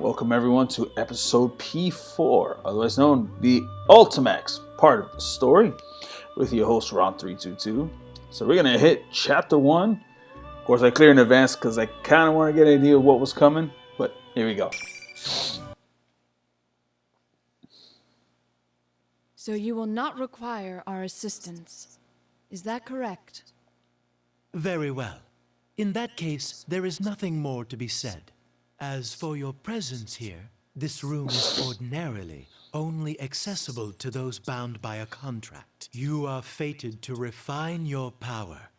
Welcome everyone to episode P4, otherwise known the Ultimax part of the story, with your host Ron322. So we're gonna hit chapter 1. Of course, I cleared in advance because I kind of want to get an idea of what was coming, but here we go. So you will not require our assistance. Is that correct? Very well. In that case, there is nothing more to be said. As for your presence here, this room is ordinarily only accessible to those bound by a contract. You are fated to refine your power.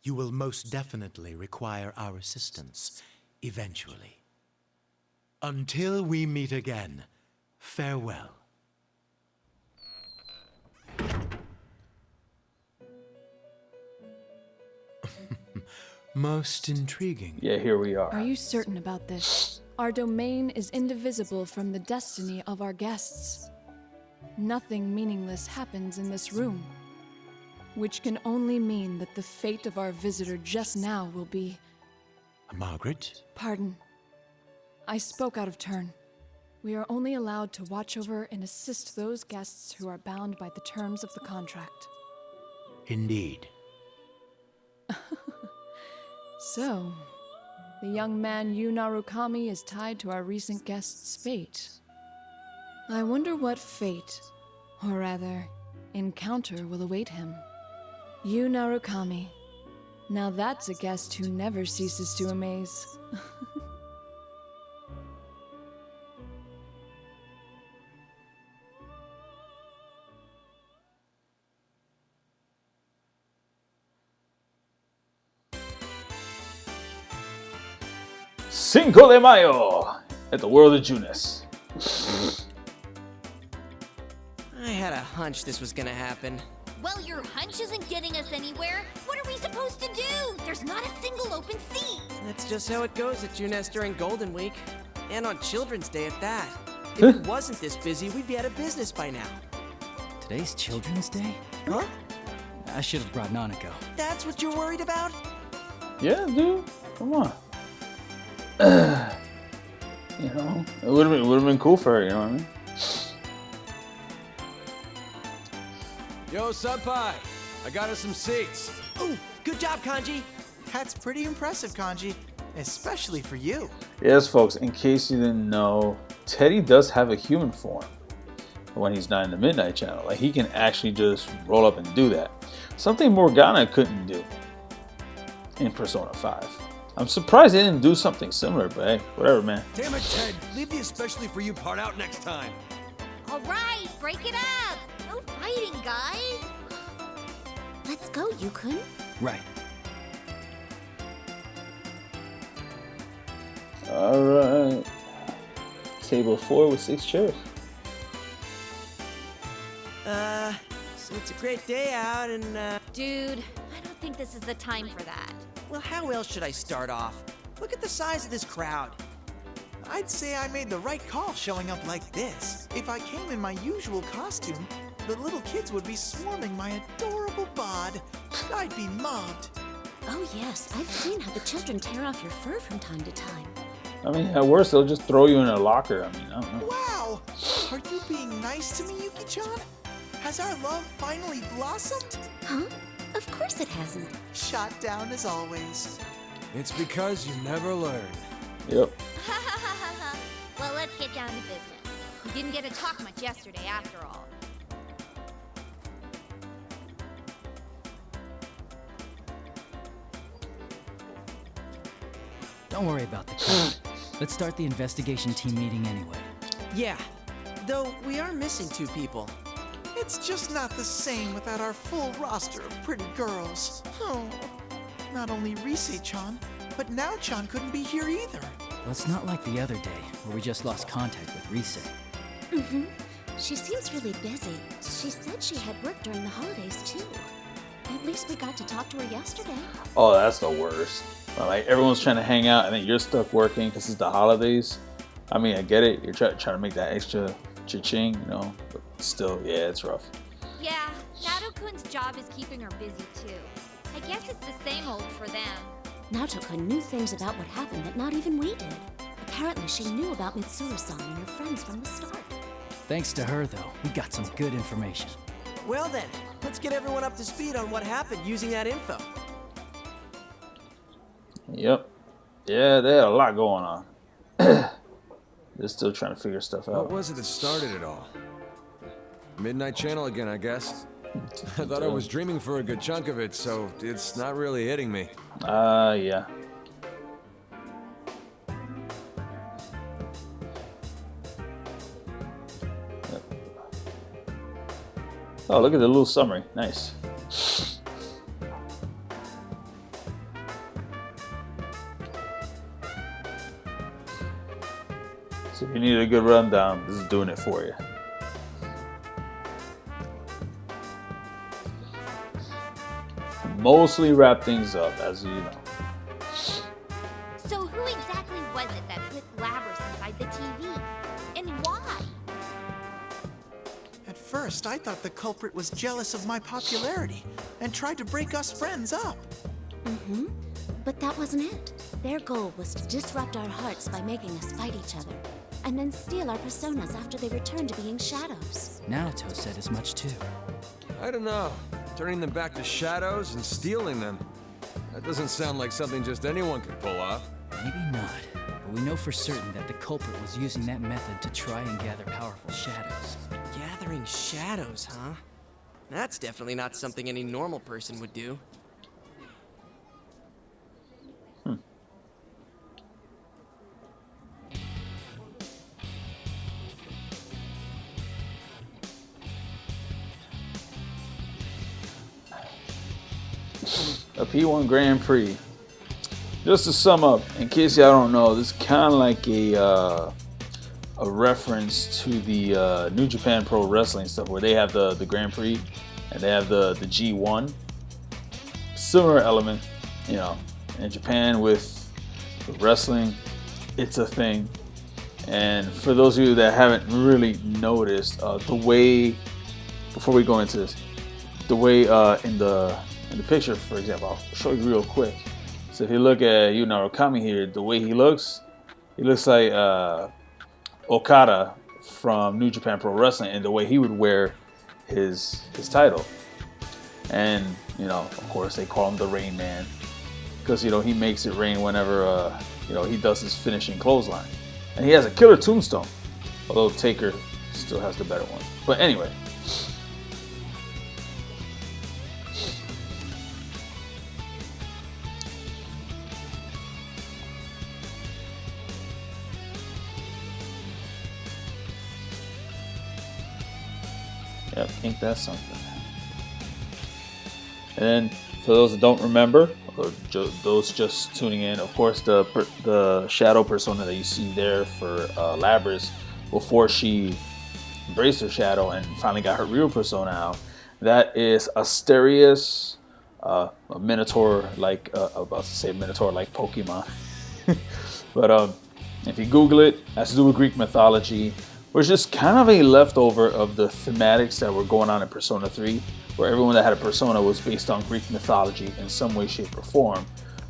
You will most definitely require our assistance, eventually. Until we meet again, farewell. Most intriguing. Yeah, here we are. Are you certain about this? Our domain is indivisible from the destiny of our guests. Nothing meaningless happens in this room, which can only mean that the fate of our visitor just now will be... Margaret? Pardon. I spoke out of turn. We are only allowed to watch over and assist those guests who are bound by the terms of the contract. Indeed. So, the young man Yu Narukami is tied to our recent guest's fate. I wonder what fate, or rather, encounter will await him. Yu Narukami. Now that's a guest who never ceases to amaze. Cinco de Mayo at the World of Junis. I had a hunch this was gonna happen. Well, your hunch isn't getting us anywhere. What are we supposed to do? There's not a single open seat. That's just how it goes at Junes during Golden Week. And on Children's Day at that. If it wasn't this busy, we'd be out of business by now. Today's Children's Day? Huh? I should have brought Nanako. That's what you're worried about? Yeah, dude. Come on. You know, it would have been cool for her. You know what I mean? Yo, Senpai, I got us some seats. Ooh, good job, Kanji. That's pretty impressive, Kanji. Especially for you. Yes, folks, in case you didn't know, Teddy does have a human form when he's not in the Midnight Channel. Like, he can actually just roll up and do that. Something Morgana couldn't do in Persona 5. I'm surprised they didn't do something similar, but hey, whatever, man. Damn it, Ted. Leave the especially for you part out next time. All right, break it up. No fighting, guys. Let's go, Yukun. Right. Alright. Table 4 with 6 chairs. So it's a great day out and, Dude, I don't think this is the time for that. well, how else should I start off? Look at the size of this crowd. I'd say I made the right call showing up like this. If I came in my usual costume, the little kids would be swarming my adorable bod. I'd be mobbed. Oh yes, I've seen how the children tear off your fur from time to time. I mean, at worst, they'll just throw you in a locker. I mean, I don't know. Wow! Are you being nice to me, Yuki-chan? Has our love finally blossomed? Huh? Of course it hasn't. Shot down as always. It's because you never learn. Yep. Well, let's get down to business. We didn't get to talk much yesterday, after all. Don't worry about the crowd. Let's start the investigation team meeting anyway. Yeah, though we are missing 2 people. It's just not the same without our full roster of pretty girls. Oh, not only Rise-chan, but Nao-chan couldn't be here either. Well, it's not like the other day, where we just lost contact with Rise. Mm-hmm. She seems really busy. She said she had work during the holidays too. At least we got to talk to her yesterday. Oh, that's the worst. Like, everyone's trying to hang out and then you're stuck working because it's the holidays. I mean, I get it. You're trying to make that extra cha-ching, you know. But still, yeah, it's rough. Yeah, Nato-kun's job is keeping her busy too. I guess it's the same old for them. Naoto-kun knew things about what happened that not even we did. Apparently, she knew about Mitsuru-san and her friends from the start. Thanks to her, though, we got some good information. Well then, let's get everyone up to speed on what happened using that info. Yep. Yeah, they had a lot going on. They're still trying to figure stuff What out. was it that started it all? Midnight Channel again, I guess. I thought I was dreaming for a good chunk of it, so it's not really hitting me. Yeah. Yep. Oh, look at the little summary. Nice. So if you need a good rundown, this is doing it for you. Mostly wrap things up, as you know. So who exactly was it that put Labrys inside the TV? And why? At first, I thought the culprit was jealous of my popularity and tried to break us friends up. Mm-hmm. But that wasn't it. Their goal was to disrupt our hearts by making us fight each other, and then steal our personas after they returned to being shadows. Naruto said as much too. I don't know. Turning them back to shadows and stealing them. That doesn't sound like something just anyone could pull off. Maybe not, but we know for certain that the culprit was using that method to try and gather powerful shadows. Gathering shadows, huh? That's definitely not something any normal person would do. A P1 Grand Prix. Just to sum up, in case y'all don't know, this is kind of like a reference to the New Japan Pro Wrestling stuff, where they have the Grand Prix and they have the G1. Similar element, you know, in Japan with wrestling, it's a thing. And for those of you that haven't really noticed, the way, before we go into this, the way in the picture, for example, I'll show you real quick. So if you look at Yu Narukami here, the way he looks like Okada from New Japan Pro Wrestling, and the way he would wear his title. And you know, of course, they call him the Rain Man because you know he makes it rain whenever you know he does his finishing clothesline, and he has a killer tombstone. Although Taker still has the better one. But anyway. Yep, ain't that something. And then, for those that don't remember, or those just tuning in, of course, the shadow persona that you see there for Labrys, before she embraced her shadow and finally got her real persona out, that is Asterius, a Minotaur-like, about to say Minotaur-like Pokemon. But if you Google it, it has to do with Greek mythology, which is kind of a leftover of the thematics that were going on in Persona 3, where everyone that had a persona was based on Greek mythology in some way, shape, or form.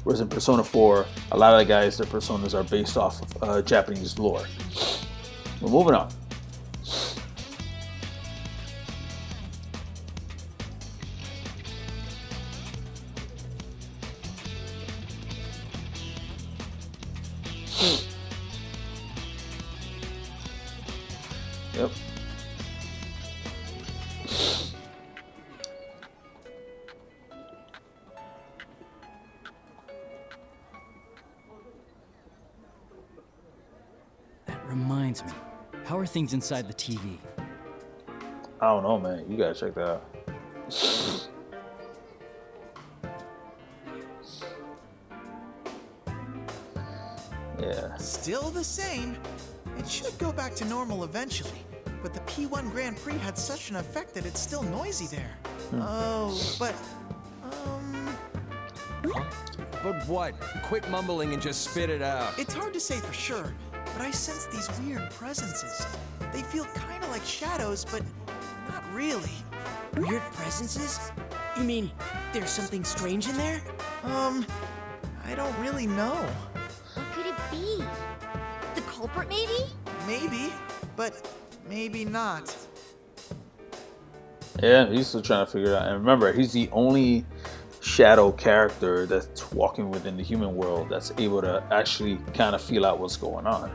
Whereas in Persona 4, a lot of the guys, their personas are based off of Japanese lore. We're moving on. Yep. That reminds me. How are things inside the TV? I don't know, man. You gotta check that out. Yeah. Still the same. It should go back to normal eventually, but the P1 Grand Prix had such an effect that it's still noisy there. Oh, but, But what? Quit mumbling and just spit it out. it's hard to say for sure, but I sense these weird presences. They feel kind of like shadows, but not really. Weird presences? You mean there's something strange in there? I don't really know. What could it be? The culprit, maybe? Maybe, but maybe not. Yeah, he's still trying to figure it out. And remember, he's the only shadow character that's walking within the human world that's able to actually kind of feel out what's going on.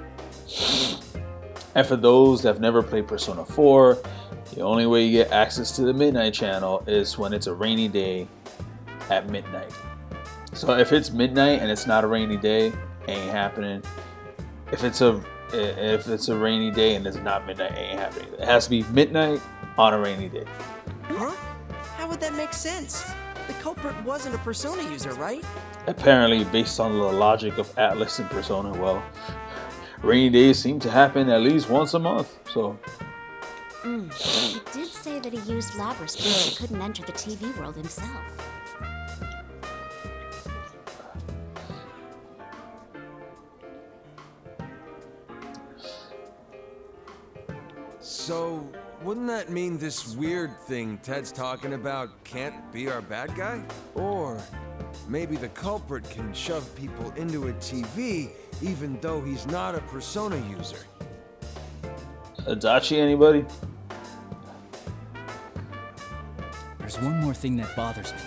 And for those that have never played Persona 4, the only way you get access to the Midnight Channel is when it's a rainy day at midnight. So if it's midnight and it's not a rainy day, ain't happening. If it's a rainy day and it's not midnight, ain't happening. It has to be midnight on a rainy day. Huh? How would that make sense? The culprit wasn't a Persona user, right? Apparently, based on the logic of Atlas and Persona, well, rainy days seem to happen at least once a month, so... He did say that he used Labrys because he couldn't enter the TV world himself. So, wouldn't that mean this weird thing Ted's talking about can't be our bad guy? Or maybe the culprit can shove people into a TV even though he's not a Persona user. Adachi, anybody? There's one more thing that bothers me.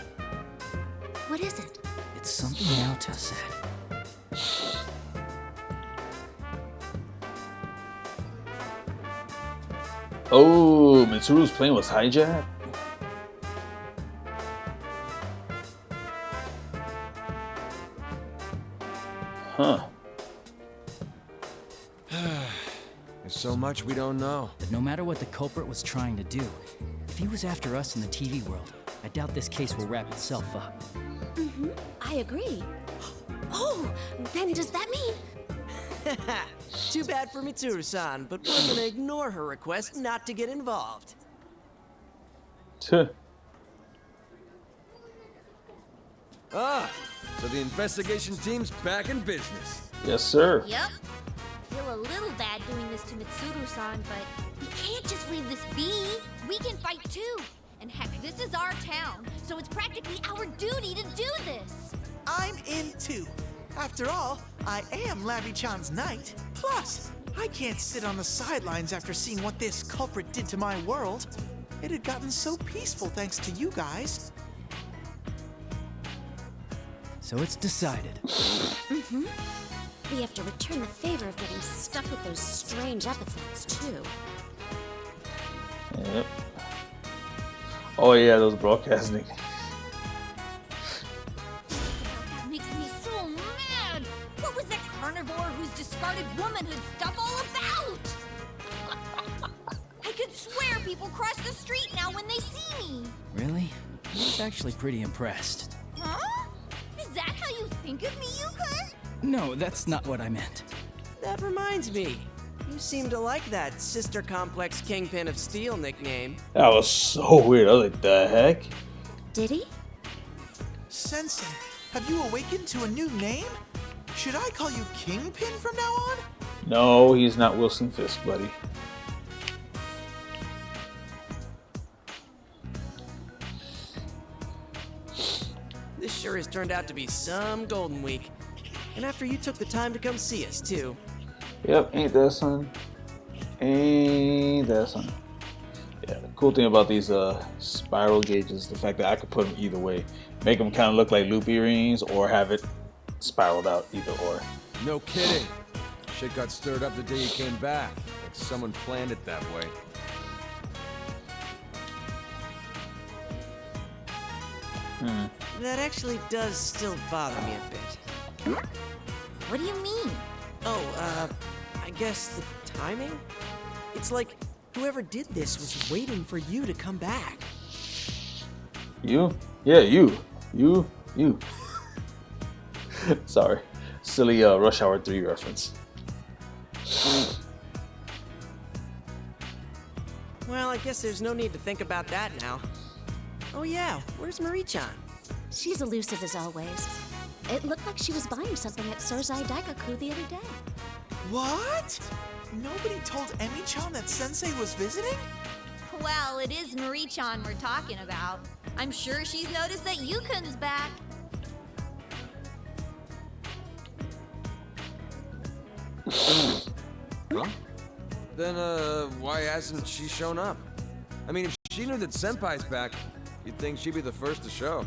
What is it? It's something Naota said. Oh, Mitsuru's plane was hijacked? Huh. There's so much we don't know. But no matter what the culprit was trying to do, if he was after us in the TV world, I doubt this case will wrap itself up. I agree. Oh, then does that mean... Too bad for Mitsuru-san, but we're gonna ignore her request not to get involved. Tuh. Ah, so the investigation team's back in business. Yes, sir. Yep. Feel a little bad doing this to Mitsuru-san, but we can't just leave this be. We can fight too. And heck, this is our town, so it's practically our duty to do this. I'm in too. After all, I am Labby-chan's knight. Plus, I can't sit on the sidelines after seeing what this culprit did to my world. It had gotten so peaceful thanks to you guys. So it's decided. We have to return the favor of getting stuck with those strange epithets, too. Yep. Oh yeah, those broadcasting. That makes me so mad. What was that carnivore whose discarded womanhood stuff all about? I could swear people cross the street now when they see me. Really? I was actually pretty impressed. Huh? Is that how you think of me, Yuka? No, that's not what I meant. That reminds me. You seem to like that Sister Complex Kingpin of Steel nickname. That was so weird. I was like, the heck? Did he? Sensei, have you awakened to a new name? Should I call you Kingpin from now on? No, he's not Wilson Fisk, buddy. This sure has turned out to be some Golden Week. And after you took the time to come see us, too. Yep, ain't that son? Ain't that son? Yeah, the cool thing about these spiral gauges, the fact that I could put them either way. Make them kind of look like loop earrings or have it spiraled out, either or. No kidding. Shit got stirred up the day you came back. Like someone planned it that way. That actually does still bother me a bit. What do you mean? Oh, I guess the timing? It's like whoever did this was waiting for you to come back. You? Yeah, you. You. Sorry. Silly Rush Hour 3 reference. Well, I guess there's no need to think about that now. Oh yeah, where's Marie-chan? She's elusive as always. It looked like she was buying something at Sozai Daikaku the other day. What? Nobody told Emi-chan that Sensei was visiting? Well, it is Marie-chan we're talking about. I'm sure she's noticed that Yukun's back. Huh? Then, why hasn't she shown up? I mean, if she knew that Senpai's back, you'd think she'd be the first to show.